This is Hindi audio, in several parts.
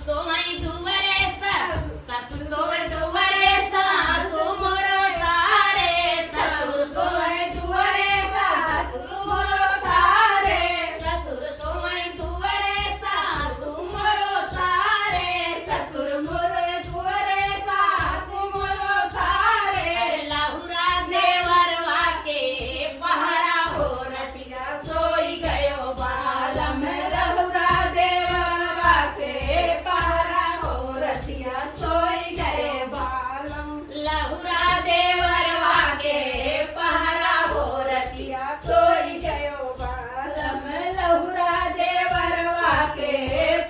सोई दुवरे ससुर सोई दुवरे सासु मोरो सारे ससुर सोई दुवरे सासु मोरो सारे ससुर सोई दुवरे सासु मोरो सारे ससुर मोरो दुवरे सासु मोरो सारे लाहुरा देवरवा के पहरा हो रतिया सोई गयो बालम लाहुरा देवरवा के पहरा हो रतिया सोई गए बालम लाहुरा देवरवा के पहरा हो रतिया सोई गयो बालम लाहुरा देवरवा के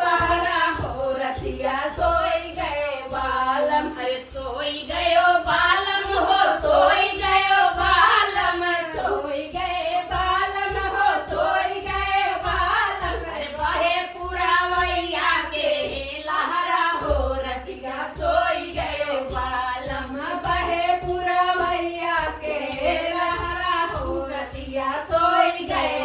पहरा हो रतिया सोई गए बालम अरे सोई गयो बालम हो सोई गयो बालम सोई गए बालम हो सोई गए बालम अरे बहे पूरा वैया के लहरा हो रतिया सोई गयो बालम बहे पूरा वैया के लहरा हो रतिया सोई गए